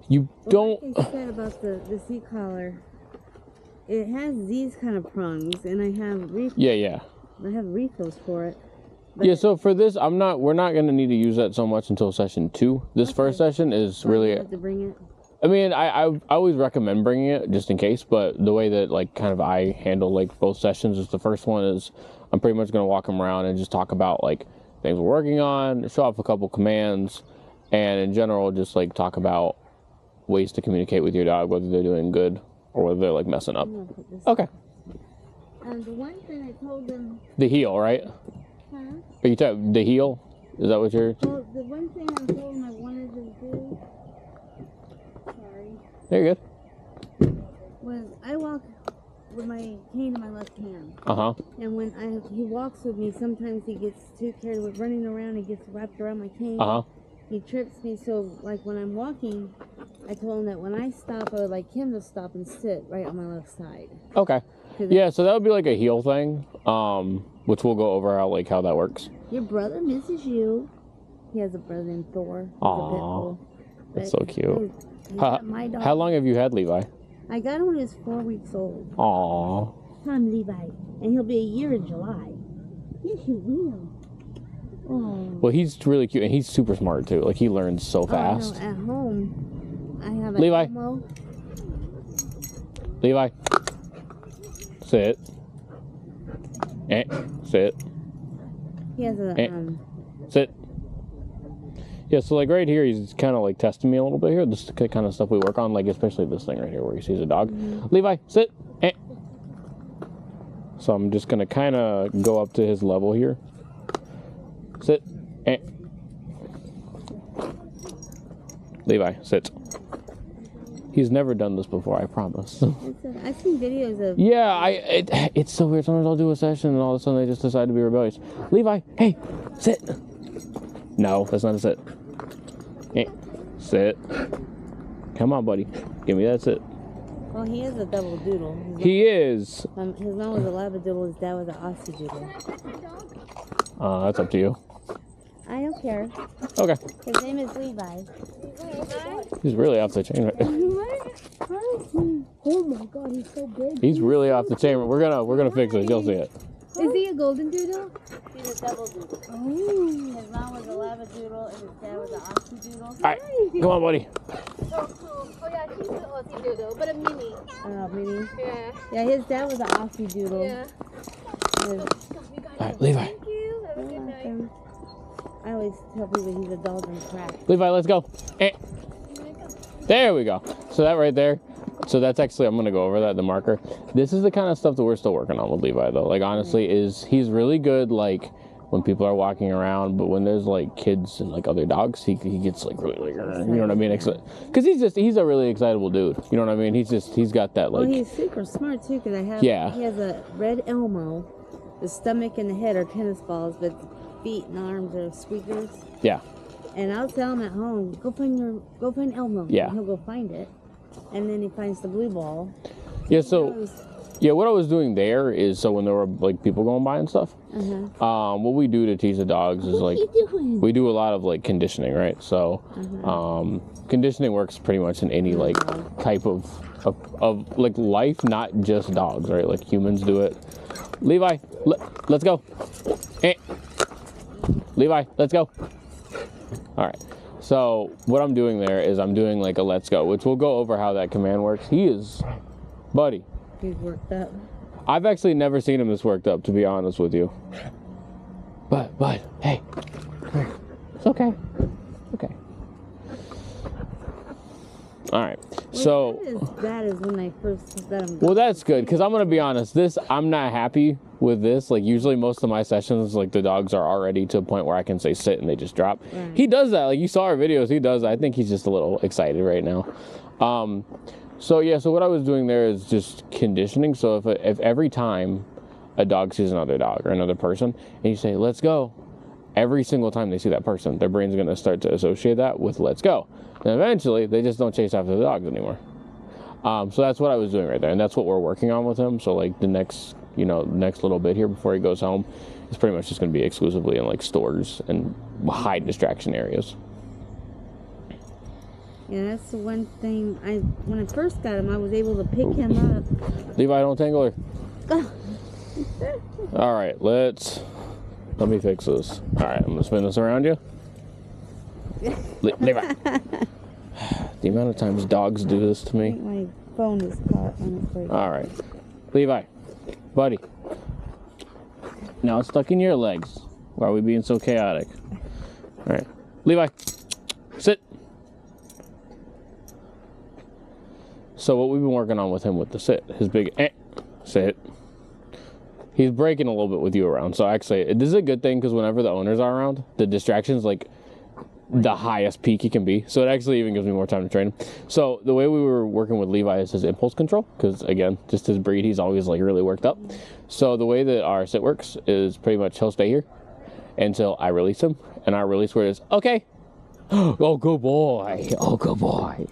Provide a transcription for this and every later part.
You don't... Like I said about the seat collar, it has these kind of prongs, and I have refills. Yeah. I have refills for it. But Yeah, so for this, we're not going to need to use that so much until session 2. This first session is really... To bring it? I mean, I always recommend bringing it just in case, but the way that, like, kind of I handle, like, both sessions is the first one is I'm pretty much going to walk them around and just talk about, like, things we're working on, show off a couple commands, and in general, just, like, talk about ways to communicate with your dog, whether they're doing good or whether they're, like, messing up. Okay. The one thing I told them... The heel, right? Huh? Are you talking the heel? Is that what you're... Well, the one thing I told them I wanted to do... Sorry. You're good. Was I walk with my cane in my left hand. Uh-huh. And when he walks with me, sometimes he gets too carried with running around. He gets wrapped around my cane. Uh-huh. He trips me. So, like, when I'm walking, I told him that when I stop, I would like him to stop and sit right on my left side. Okay. Yeah, so that would be like a heel thing, which we'll go over how that works. Your brother misses you. He has a brother named Thor. Aww. That's so cute. My dog. How long have you had Levi? I got him when he was 4 weeks old. Aww. Call him Levi. And he'll be a year in July. Yes, you will. Oh. Well, he's really cute, and he's super smart, too. Like, he learns so fast. No, at home, I have a Levi. Elmo. Levi. Sit. Sit. He has a, Sit. Yeah, so, like, right here, he's kind of, like, testing me a little bit here. This is the kind of stuff we work on, like, especially this thing right here where he sees a dog. Mm-hmm. Levi, sit. So I'm just going to kind of go up to his level here. Sit. Levi, sit. He's never done this before, I promise. I've seen videos of... Yeah, it's so weird. Sometimes I'll do a session and all of a sudden they just decide to be rebellious. Levi, hey, sit. No, that's not a sit. Sit. Come on, buddy. Give me that sit. Well, he is a double doodle. He is. His mom was a labradoodle. His dad was an Aussie doodle. That's up to you. I don't care. Okay. His name is Levi. He's really off the chain right now. Oh my God, he's so big. He's really off the chain. We're gonna fix it. You'll see it. Is he a golden doodle? He's a double doodle. Oh. His mom was a labradoodle and his dad was an Aussie doodle. All right, come on, buddy. So cool. Oh yeah, she's an Aussie doodle, but a mini. Mini? Yeah. Yeah, his dad was an Aussie doodle. Yeah. All right, Levi. Thank you. Have a good night. I always tell people he's a dog on crack. Levi, let's go. There we go. So that right there. So that's actually, I'm going to go over that, the marker. This is the kind of stuff that we're still working on with Levi, though. Like, honestly, he's really good, like, when people are walking around, but when there's, like, kids and, like, other dogs, he gets, like, really, you know what I mean? Because he's a really excitable dude. You know what I mean? He's got that, like... Well, he's super smart, too, because he has a red Elmo. The stomach and the head are tennis balls, but feet and arms are squeakers. Yeah. And I'll tell him at home, go find Elmo. Yeah. And he'll go find it. And then he finds the blue ball. Yeah, so... Yeah, what I was doing there is, so when there were, like, people going by and stuff, what we do to teach the dogs is, like, we do a lot of, like, conditioning, right? So, conditioning works pretty much in any, like, type of like, life, not just dogs, right? Like, humans do it. Levi, let's go. Levi, let's go. All right. So, what I'm doing there is I'm doing, like, a let's go, which we'll go over how that command works. He is, buddy. He's worked up. I've actually never seen him this worked up, to be honest with you. But, hey. It's okay. Okay. All right. So. Not as bad as when I first let him go. Well, that's good, because I'm going to be honest. I'm not happy with this. Like, usually most of my sessions, like, the dogs are already to a point where I can say sit and they just drop. Right. He does that. Like, you saw our videos. He does that. I think he's just a little excited right now. So what I was doing there is just conditioning. So if every time a dog sees another dog or another person, and you say, let's go, every single time they see that person, their brain's going to start to associate that with let's go. And eventually, they just don't chase after the dogs anymore. So that's what I was doing right there. And that's what we're working on with him. So, like, the next little bit here before he goes home is pretty much just going to be exclusively in, like, stores and high distraction areas. Yeah, that's the one thing. When I first got him, I was able to pick him up. Levi, don't tangle her. All right, let me fix this. All right, I'm gonna spin this around you. Levi. The amount of times dogs do this to me. My phone is caught on the break. All right, Levi, buddy. Now it's stuck in your legs. Why are we being so chaotic? All right, Levi, sit. So what we've been working on with him with the sit, his big sit. He's breaking a little bit with you around. So actually, this is a good thing because whenever the owners are around, the distraction's like the highest peak he can be. So it actually even gives me more time to train him. So the way we were working with Levi is his impulse control, because again, just his breed, he's always like really worked up. So the way that our sit works is pretty much he'll stay here until I release him, and our release word is okay. Oh, good boy. Oh, good boy.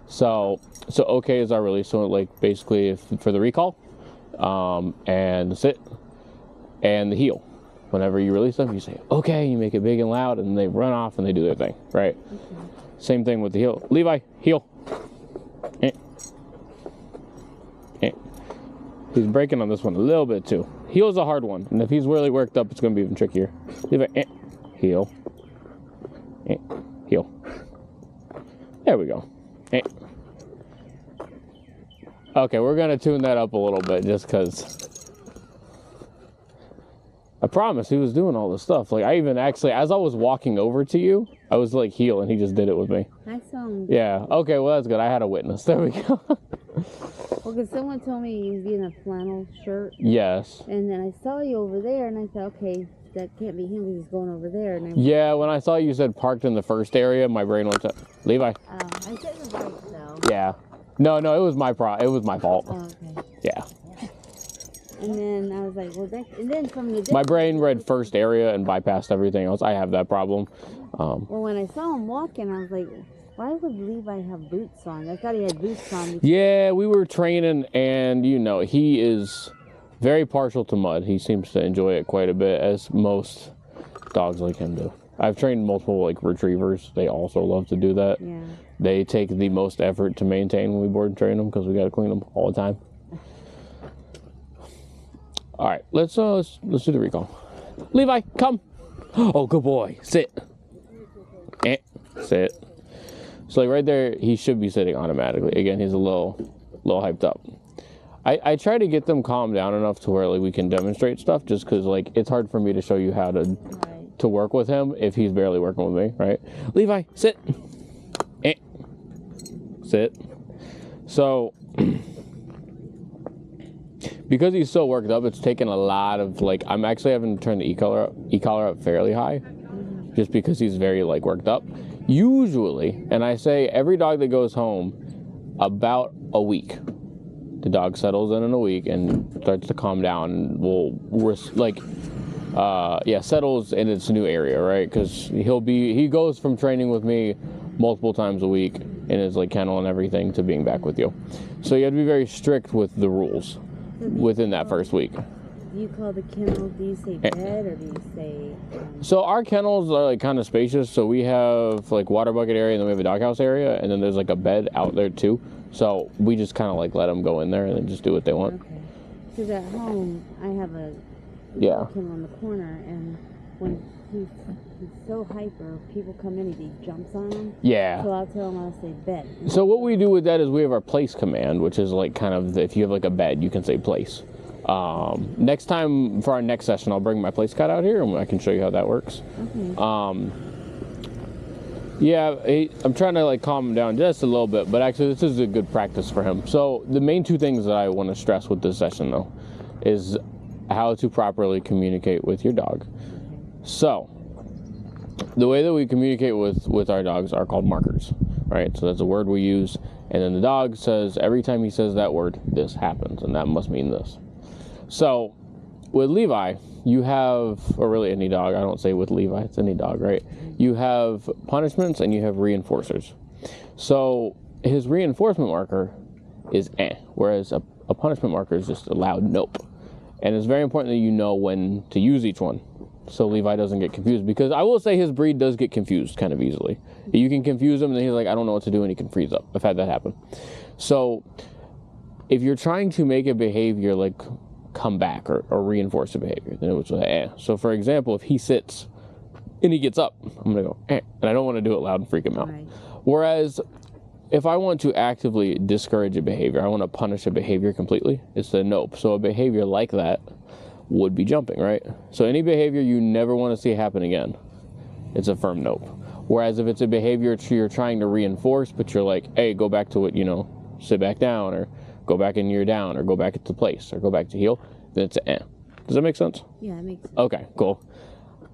So okay is our release. So like basically for the recall, and the sit, and the heel. Whenever you release them, you say okay. You make it big and loud, and they run off and they do their thing, right? Okay. Same thing with the heel. Levi, heel. He's breaking on this one a little bit too. Heel's a hard one, and if he's really worked up, it's going to be even trickier. Levi, heel, heel. There we go. Okay, we're gonna tune that up a little bit just because I promise he was doing all this stuff. Like I even actually, as I was walking over to you, I was like heel and he just did it with me. I saw him. Yeah, okay, well that's good. I had a witness. There we go. Well, because someone told me he was in a flannel shirt. Yes. And then I saw you over there and I thought, okay, that can't be him because he's going over there. And yeah, when I saw you said parked in the first area, my brain went to Levi. Oh, I said the right though. Yeah. No, it was my it was my fault. Oh, okay. Yeah. And then I was like, well, and then from the my brain read first area and bypassed everything else. I have that problem. Well, when I saw him walking, I was like, why would Levi have boots on? I thought he had boots on. Yeah, we were training, and he is very partial to mud. He seems to enjoy it quite a bit, as most dogs like him do. I've trained multiple like retrievers. They also love to do that. Yeah. They take the most effort to maintain when we board and train them because we got to clean them all the time. All right, let's do the recall. Levi, come. Oh, good boy. Sit. Sit. So like right there, he should be sitting automatically. Again, he's a little hyped up. I try to get them calmed down enough to where like we can demonstrate stuff, just because like it's hard for me to show you how to work with him if he's barely working with me, right? Levi, sit. Sit. So because he's so worked up, it's taken a lot of like I'm actually having to turn the e-collar up fairly high, just because he's very like worked up. Usually, and I say every dog that goes home, about a week, the dog settles in a week and starts to calm down and settles in its new area, right? Because he goes from training with me multiple times a week in his like kennel and everything to being back with you. So you have to be very strict with the rules within that first week. Do you call the kennel, do you say bed or do you say... So our kennels are like kind of spacious. So we have like water bucket area and then we have a doghouse area and then there's like a bed out there too. So we just kind of like let them go in there and then just do what they want. Okay. Because at home I have a kennel on the corner and when he's so hyper, people come in and he jumps on him. Yeah. So I'll tell him I'll say bed. So what we do with that is we have our place command, which is like kind of if you have like a bed, you can say place. Next time for our next session, I'll bring my place cut out here and I can show you how that works. Okay. I'm trying to like calm him down just a little bit, but actually this is a good practice for him. So the main two things that I want to stress with this session though is how to properly communicate with your dog. So the way that we communicate with our dogs are called markers, right? So that's a word we use, and then the dog says every time he says that word, this happens, and that must mean this. So with Levi, you have, or really any dog, I don't say with Levi, it's any dog, right? You have punishments and you have reinforcers. So his reinforcement marker is whereas a punishment marker is just a loud nope. And it's very important that you know when to use each one. so Levi doesn't get confused, because I will say his breed does get confused kind of easily. You can confuse him and then he's like, I don't know what to do, and he can freeze up. I've had that happen. So if you're trying to make a behavior like come back or reinforce a behavior, then it was So for example, if he sits and he gets up, I'm gonna go and I don't want to do it loud and freak him out. Right. Whereas if I want to actively discourage a behavior, I want to punish a behavior completely, it's the nope. So a behavior like that would be jumping, right? So any behavior you never want to see happen again, it's a firm nope. Whereas if it's a behavior you're trying to reinforce, but you're like, hey, go back to it, sit back down, or go back in your down, or go back into place, or go back to heel, then it's an Does that make sense? Yeah, it makes sense. Okay, cool.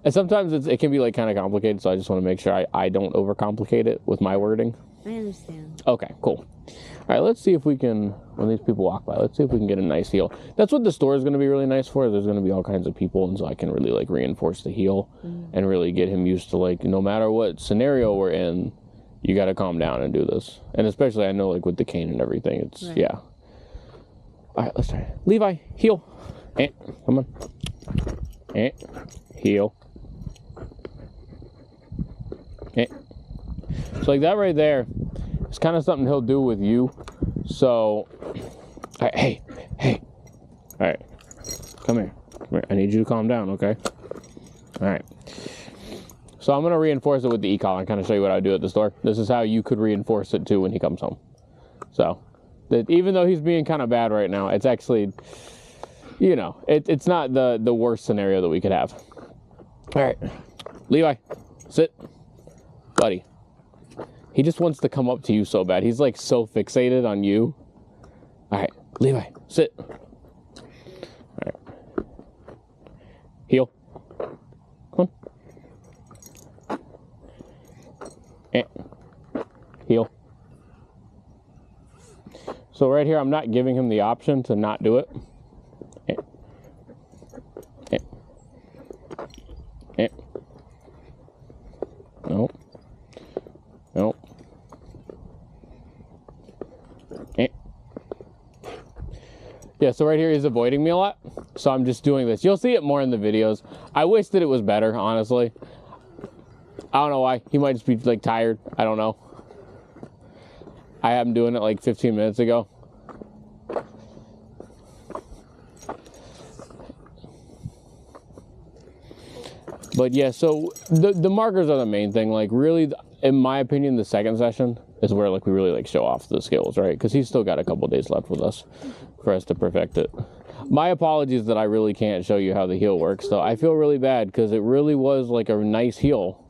And sometimes it can be like kind of complicated, so I just want to make sure I don't overcomplicate it with my wording. I understand. Okay, cool. All right, let's see if we can, when these people walk by, let's see if we can get a nice heel. That's what the store is going to be really nice for. There's going to be all kinds of people, and so I can really like reinforce the heel and really get him used to like, no matter what scenario we're in, you got to calm down and do this. And especially I know like with the cane and everything, it's, right. Yeah. All right, let's try it. Levi, heel. Come on. Heel. So like that right there, it's kind of something he'll do with you. So, hey, all right, come here. I need you to calm down, okay? All right. So I'm gonna reinforce it with the e-collar and kind of show you what I do at the store. This is how you could reinforce it too when he comes home. So, that even though he's being kind of bad right now, it's actually, it's not the worst scenario that we could have. All right, Levi, sit, buddy. He just wants to come up to you so bad. He's like so fixated on you. All right, Levi, sit. All right. Heel. Come on. Heel. So right here, I'm not giving him the option to not do it. Nope. Yeah, so right here he's avoiding me a lot, so I'm just doing this. You'll see it more in the videos. I wish that it was better, honestly. I don't know why. He might just be like tired. I don't know. I had him doing it like 15 minutes ago. But yeah, so the markers are the main thing. Like really, in my opinion, the second session is where like we really like show off the skills, right? Because he's still got a couple days left with us for us to perfect it. My apologies that I really can't show you how the heel works, though. I feel really bad because it really was like a nice heel.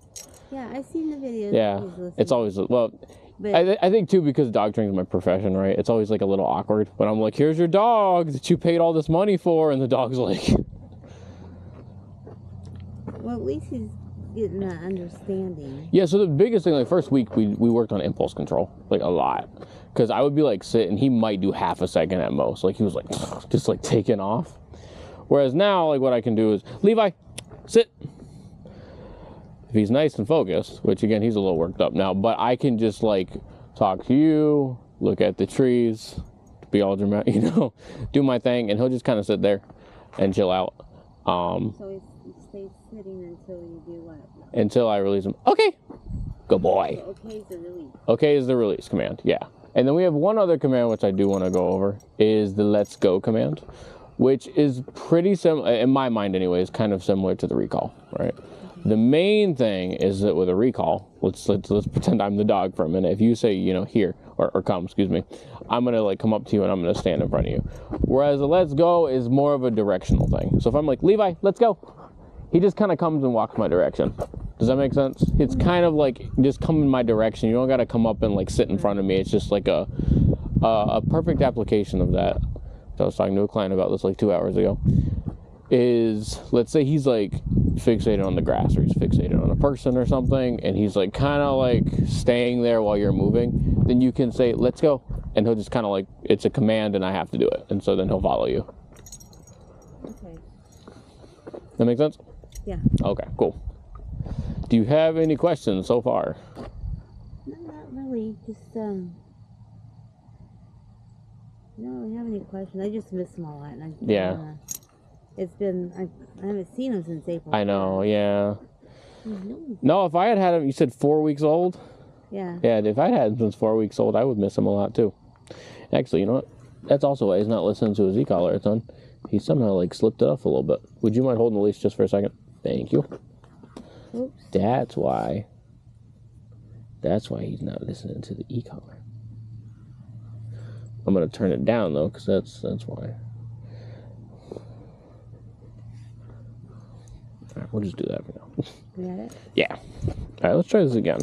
Yeah, I've seen the videos. Yeah, it's always, well, but I think too, because dog training is my profession, right? It's always like a little awkward when I'm like, here's your dog that you paid all this money for, and the dog's like... Well, at least he's getting that understanding. Yeah, so the biggest thing, like first week, we worked on impulse control, like a lot. Because I would be like sit, and he might do half a second at most. Like he was like, just like taking off. Whereas now, like what I can do is, Levi, sit. If he's nice and focused, which again, he's a little worked up now, but I can just like talk to you, look at the trees, be all dramatic, do my thing, and he'll just kind of sit there and chill out. So he stays sitting until you do what? Until I release him. Okay. Good boy. So okay is the release. Okay is the release command, yeah. And then we have one other command which I do want to go over, is the let's go command, which is pretty similar, in my mind anyways, kind of similar to the recall, right? The main thing is that with a recall, let's pretend I'm the dog for a minute. If you say, here, or come, excuse me, I'm going to like come up to you and I'm going to stand in front of you. Whereas the let's go is more of a directional thing. So if I'm like, Levi, let's go, he just kind of comes and walks my direction. Does that make sense? It's kind of like just come in my direction. You don't got to come up and like sit in front of me. It's just like a perfect application of that. I was talking to a client about this like 2 hours ago. Is, let's say he's like fixated on the grass, or he's fixated on a person or something, and he's like kind of like staying there while you're moving, then you can say, let's go. And he'll just kind of like, it's a command and I have to do it. And so then he'll follow you. Okay. That make sense? Yeah. Okay, cool. Do you have any questions so far? No, not really. Just, no, I don't have any questions. I just miss them all. And yeah. It's been, I haven't seen him since April. I know, yeah. Mm-hmm. No, if I had him, you said 4 weeks old? Yeah. Yeah, if I'd had him since 4 weeks old, I would miss him a lot too. Actually, you know what? That's also why he's not listening to his e-collar a ton. He somehow like slipped it off a little bit. Would you mind holding the leash just for a second? Thank you. Oops. That's why he's not listening to the e-collar. I'm gonna turn it down though, because that's why. All right, we'll just do that for now. You got it? Yeah. All right, let's try this again.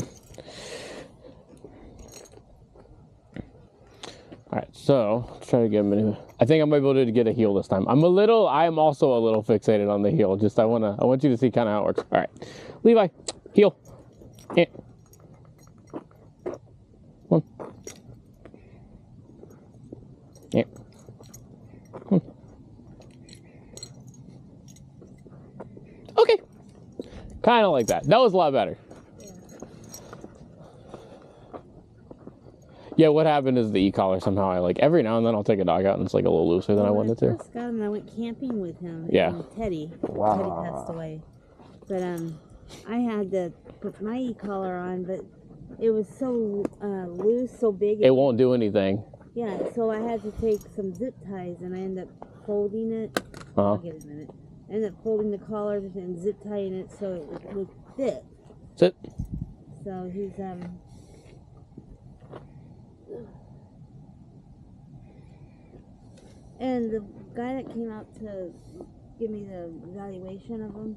All right, so let's try to get him. I think I might be able to get a heel this time. I'm also a little fixated on the heel. Just I want you to see kind of how it works. All right, Levi, heel. Yeah. One. Yeah. One. Okay. Kind of like that. That was a lot better. Yeah, what happened is the e-collar somehow every now and then I'll take a dog out and it's like a little looser than I wanted to. When I first got him, I went camping with him. Yeah. And Teddy. Wow. Teddy passed away. But I had to put my e-collar on, but it was so loose, so big. It won't do anything. Yeah, so I had to take some zip ties and I ended up folding it. I'll get it in a minute. I ended up folding the collar and zip tying it so it would fit. Sit. So he's and the guy that came out to give me the evaluation of him.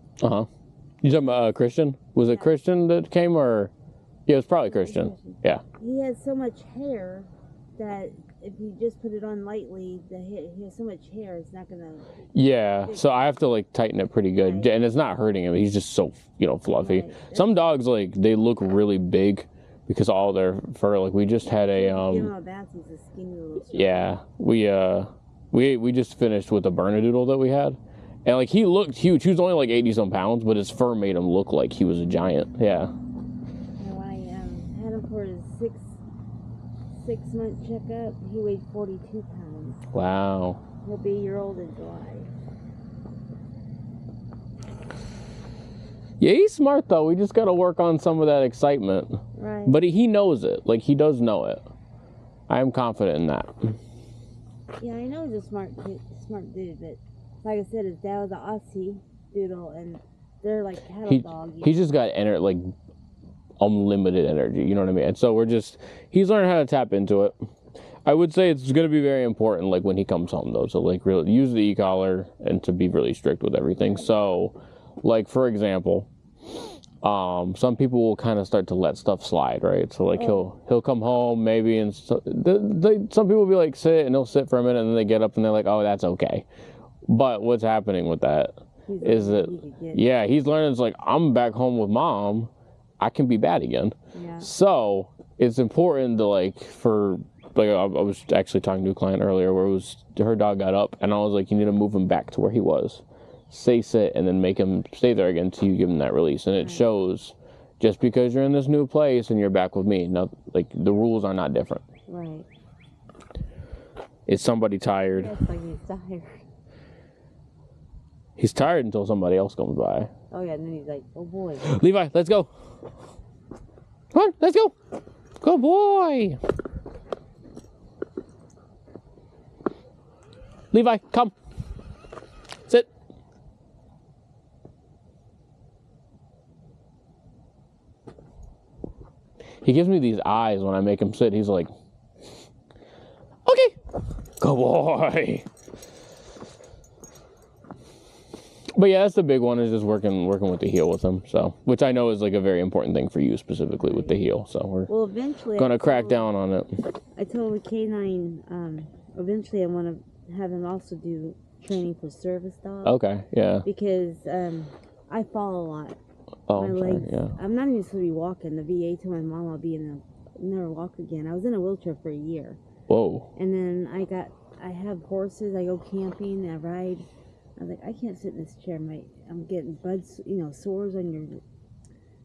You talking about Christian? Was it Christian that came, or? Yeah, it was probably Christian. Yeah. He has so much hair that if you just put it on lightly, he has so much hair, it's not gonna. Yeah, so I have to tighten it pretty good, and it's not hurting him. He's just so fluffy. Right. Some dogs they look really big because all their fur. We just had a Give him a bath. He's a skinny little. Yeah, we just finished with a Bernedoodle that we had, and he looked huge. He was only 80-some pounds, but his fur made him look like he was a giant. Yeah. And when I had him for his six-month checkup, he weighed 42 pounds. Wow. He'll be a year old in July. Yeah, he's smart though. We just got to work on some of that excitement. Right. But he knows it. He does know it. I am confident in that. Yeah, I know he's a smart dude, but like I said, his dad was an Aussie doodle, and they're like cattle dogs. He's just got unlimited energy, you know what I mean? And so he's learning how to tap into it. I would say it's going to be very important, when he comes home though, to really use the e-collar and to be really strict with everything. So, for example, some people will kind of start to let stuff slide, right? So he'll come home maybe, and some people will be sit, and he'll sit for a minute, and then they get up and they're like, oh, that's okay. But what's happening with that is that he's learning it's I'm back home with mom, I can be bad again. Yeah. So it's important to I was actually talking to a client earlier where her dog got up, and I was like, you need to move him back to where he was. Say sit, and then make him stay there again until you give him that release. And it shows, just because you're in this new place and you're back with me, the rules are not different. Right. Is somebody tired? Yeah, it's he's tired. He's tired until somebody else comes by. Oh yeah, and then he's like, oh boy. Levi, let's go. Come on, let's go. Good boy. Levi, come. Sit. He gives me these eyes when I make him sit. He's like, okay, good boy. But yeah, that's the big one, is just working with the heel with him. So, which I know is a very important thing for you specifically with the heel. So we're eventually gonna crack down on it. I told the K9 eventually I want to have him also do training for service dogs. Okay, yeah. Because I fall a lot. Oh, my sorry, legs. yeah. I'm not even supposed to be walking. The VA told my mom I'll never walk again. I was in a wheelchair for a year. Whoa. And then I have horses. I go camping. I ride. I was like, I can't sit in this chair. I'm getting buds, sores on your.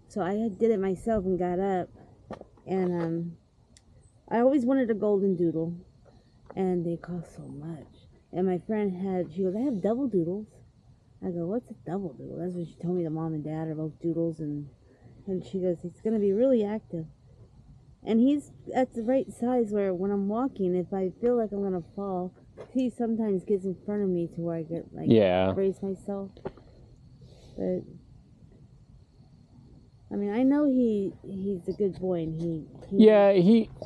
So I did it myself and got up, and I always wanted a golden doodle, and they cost so much. And my friend she goes, I have double doodles. I go, what's a double doodle? That's what she told me. The mom and dad are both doodles, and she goes, he's gonna be really active. And he's at the right size where when I'm walking, if I feel like I'm gonna fall, he sometimes gets in front of me to where I get brace myself. But I mean, I know he's a good boy, and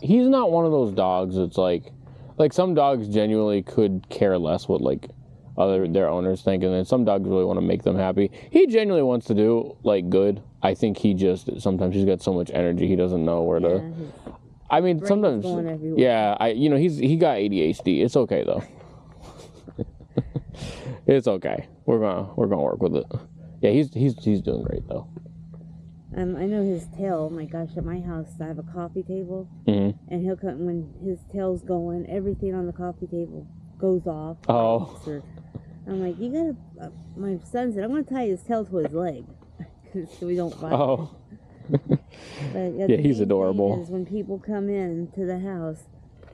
he's not one of those dogs that's like some dogs genuinely could care less what like their owners think, and then some dogs really want to make them happy. He genuinely wants to do like good. I think sometimes he's got so much energy he doesn't know where to. I mean, sometimes he got ADHD. It's okay though. It's okay. We're gonna work with it. Yeah, he's doing great though. I know his tail. Oh my gosh, at my house I have a coffee table, and he'll come when his tail's going. Everything on the coffee table goes off. Oh. I'm like, you gotta. My son said, I'm gonna tie his tail to his leg, so we don't fight. Oh. But yeah, he's adorable. Is when people come in to the house,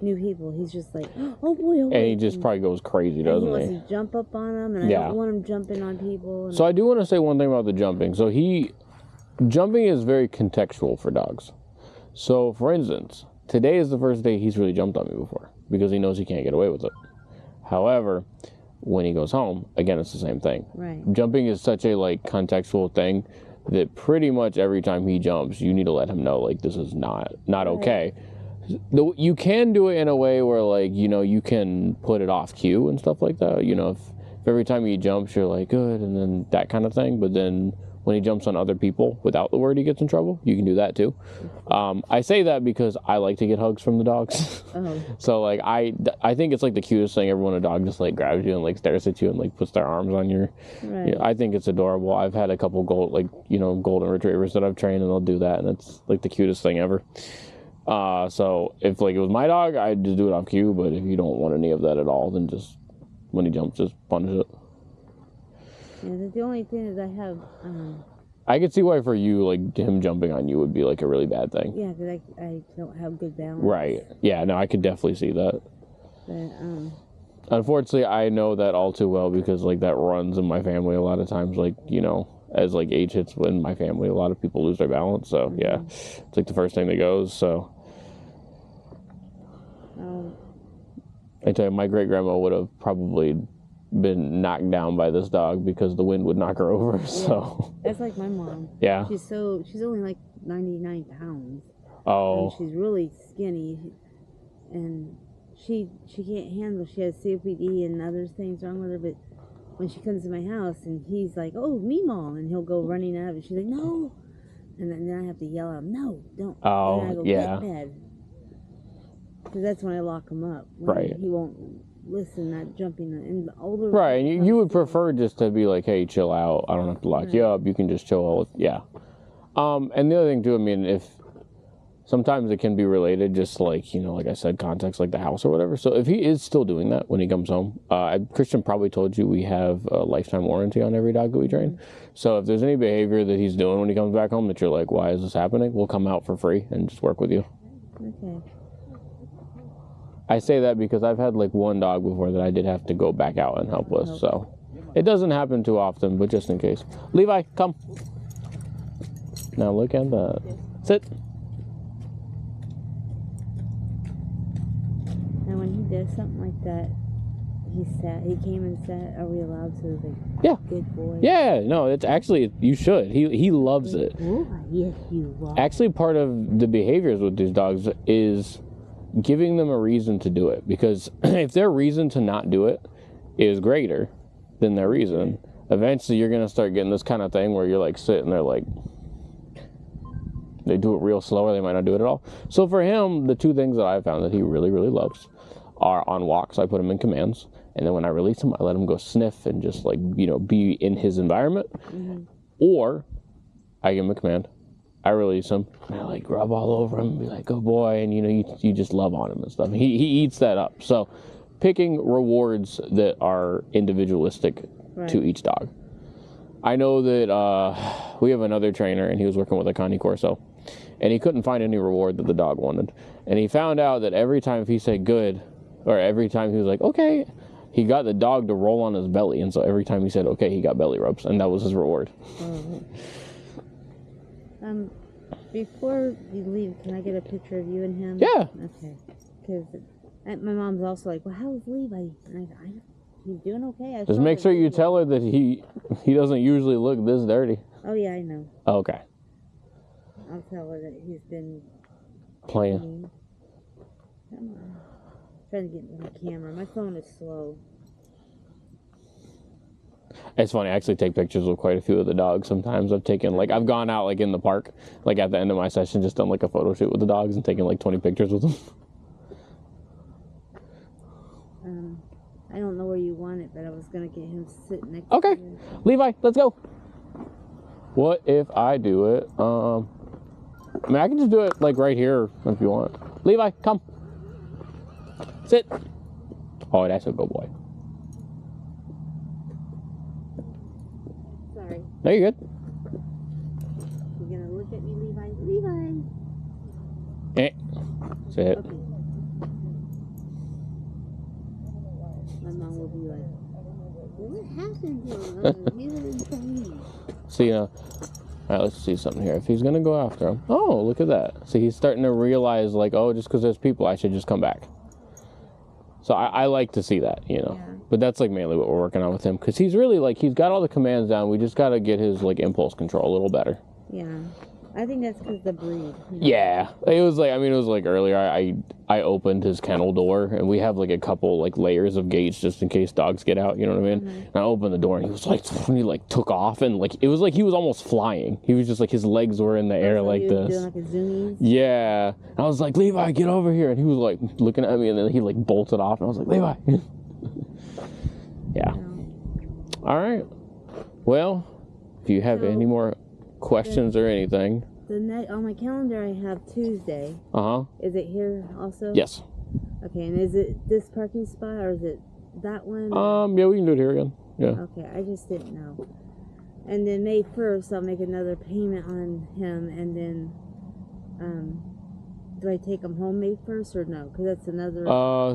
new people, he's just like, oh boy, and he just probably goes crazy, doesn't he? He wants to jump up on them, and I don't want him jumping on people. So I do want to say one thing about the jumping. So jumping is very contextual for dogs. So for instance, today is the first day he's really jumped on me before because he knows he can't get away with it. However, when he goes home, again, it's the same thing. Right. Jumping is such a like contextual thing that pretty much every time he jumps, you need to let him know like this is not okay. You can do it in a way where like, you know, you can put it off cue and stuff like that. You know, if every time he jumps, you're like good, and then that kind of thing. But then when he jumps on other people without the word, he gets in trouble. You can do that too. I say that because I like to get hugs from the dogs. So like I think it's like the cutest thing ever when a dog just like grabs you and like stares at you and like puts their arms on your. Right. You know, I think it's adorable. I've had a couple golden retrievers that I've trained, and they'll do that, and it's like the cutest thing ever. So if like it was my dog, I'd just do it off cue. But if you don't want any of that at all, then just when he jumps, just punish it. Yeah, the only thing is I have. I could see why for you, like him jumping on you would be like a really bad thing. Yeah, because I don't have good balance. Right. Yeah. No, I could definitely see that. But unfortunately, I know that all too well because like that runs in my family a lot of times. Like as like age hits in my family, a lot of people lose their balance. So yeah, it's like the first thing that goes. So. I tell you, my great grandma would have probably been knocked down by this dog because the wind would knock her over. Yeah. So that's like my mom. Yeah. She's only like 99 pounds. Oh. And she's really skinny, and she can't handle. She has COPD and other things wrong with her. But when she comes to my house and he's like, "Oh, me, mom," and he'll go running out, and she's like, "No," and then I have to yell at him, "No, don't." Oh, and I go, yeah. "Get bed," because that's when I lock him up. Right. He won't listen, not jumping. And the older. Right, and you would prefer just to be like, "Hey, chill out. I don't have to lock you up. You can just chill." Yeah. And the other thing too, I mean, if sometimes it can be related, just like, like I said, context, like the house or whatever. So if he is still doing that when he comes home, Christian probably told you we have a lifetime warranty on every dog that we train. So if there's any behavior that he's doing when he comes back home that you're like, why is this happening? We'll come out for free and just work with you. Okay. I say that because I've had like one dog before that I did have to go back out and help with. So it doesn't happen too often, but just in case. Levi, come. Now look at that. Sit. Now when he does something like that, he came and sat. Are we allowed to? Like, yeah. Good boy. Yeah, no, it's actually, you should. He loves it. Oh, yes, you love. Actually, part of the behaviors with these dogs is giving them a reason to do it. Because if their reason to not do it is greater than their reason, eventually you're going to start getting this kind of thing where you're like sitting there like, they do it real slow or they might not do it at all. So for him, the two things that I found that he really, really loves are on walks. I put him in commands. And then when I release him, I let him go sniff and just like, be in his environment. Or I give him a command. I release him. And I like rub all over him and be like, good boy. And you just love on him and stuff. He eats that up. So picking rewards that are individualistic to each dog. I know that we have another trainer and he was working with a Connie Corso. And he couldn't find any reward that the dog wanted. And he found out that every time if he said good, or every time he was like, okay, he got the dog to roll on his belly, and so every time he said okay, he got belly rubs, and that was his reward. Before you leave, can I get a picture of you and him? Yeah. Okay. Because my mom's also like, well, how's Levi? And he's doing okay. Just make sure you tell her that he doesn't usually look this dirty. Oh, yeah, I know. Okay. I'll tell her that he's been Playing. Come on. Trying to get my camera. My phone is slow. It's funny, I actually take pictures of quite a few of the dogs sometimes. I've gone out like in the park, like at the end of my session, just done like a photo shoot with the dogs and taken like 20 pictures with them. I don't know where you want it, but I was going to get him sitting next Okay. to you. Levi, let's go. What if I do it? I mean, I can just do it like right here if you want. Levi, come. Sit. Oh, that's a good boy. Sorry. No, you're good. You're going to look at me, Levi? Levi! Sit. Okay. My mom will be like, what happened to him? He didn't tell me. See, all right, let's see something here. If he's going to go after him. Oh, look at that. See, he's starting to realize, like, oh, just because there's people, I should just come back. So I like to see that, you know. Yeah. But that's, like, mainly what we're working on with him. Because he's really, like, he's got all the commands down. We just got to get his, like, impulse control a little better. Yeah. I think that's because the breed. You know? Yeah. It was like earlier, I opened his kennel door, and we have, like, a couple, like, layers of gates just in case dogs get out, you know what I mean? Mm-hmm. And I opened the door, and he was, like, when he, like, took off, and, like, it was like he was almost flying. He was just, like, his legs were in the air So like he was this. doing like a zoomies. Yeah. And I was like, Levi, get over here. And he was, like, looking at me, and then he, like, bolted off, and I was like, Levi. Yeah. All right. Well, if you have any more questions or anything. On my calendar, I have Tuesday. Uh-huh. Is it here also? Yes. Okay, and is it this parking spot or is it that one? Yeah, we can do it here again. Yeah. Okay, I just didn't know. And then May 1st, I'll make another payment on him, and then, do I take him home May 1st or no? Because that's another...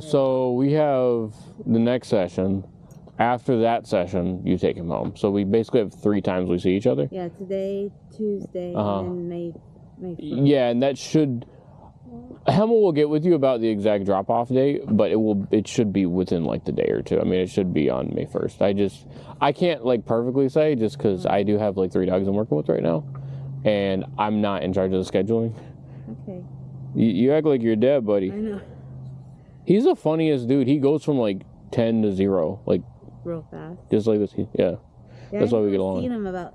So we have the next session. After that session, you take him home. So we basically have 3 times we see each other. Yeah, today, Tuesday, and then May 1st. Yeah, and that should... Hemel will get with you about the exact drop-off date, but it should be within, like, the day or two. I mean, it should be on May 1st. I can't, like, perfectly say, just because I do have, like, 3 dogs I'm working with right now, and I'm not in charge of the scheduling. Okay. You act like you're dead, buddy. I know. He's the funniest dude. He goes from, like, 10 to 0, like, Real fast. just like this. Yeah. That's why we get along.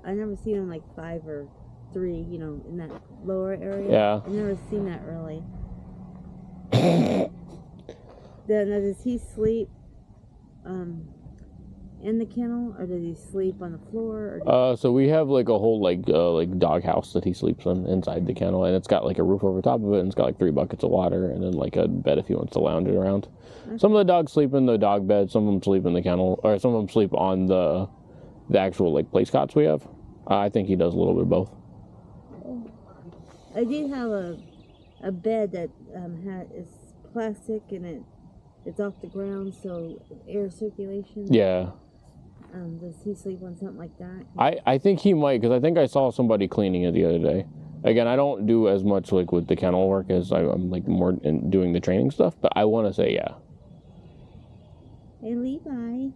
I never seen him like 5 or 3, you know, in that lower area. Yeah. I've never seen that really. Does he sleep in the kennel, or does he sleep on the floor? Or So we have like a whole like dog house that he sleeps in inside the kennel, and it's got like a roof over top of it, and it's got like 3 buckets of water, and then like a bed if he wants to lounge it around. Okay. Some of the dogs sleep in the dog bed, some of them sleep in the kennel, or some of them sleep on the actual like place cots we have. I think he does a little bit of both. I did have a bed that is plastic, and it's off the ground, so air circulation. Yeah. Does he sleep on something like that? I think he might, because I think I saw somebody cleaning it the other day. Again, I don't do as much like with the kennel work as I'm like more in doing the training stuff, but I want to say yeah. Hey, Levi.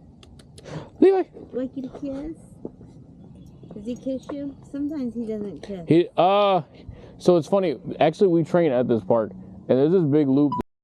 Levi. Like you to kiss? Does he kiss you? Sometimes he doesn't kiss. So it's funny. Actually, we train at this park, and there's this big loop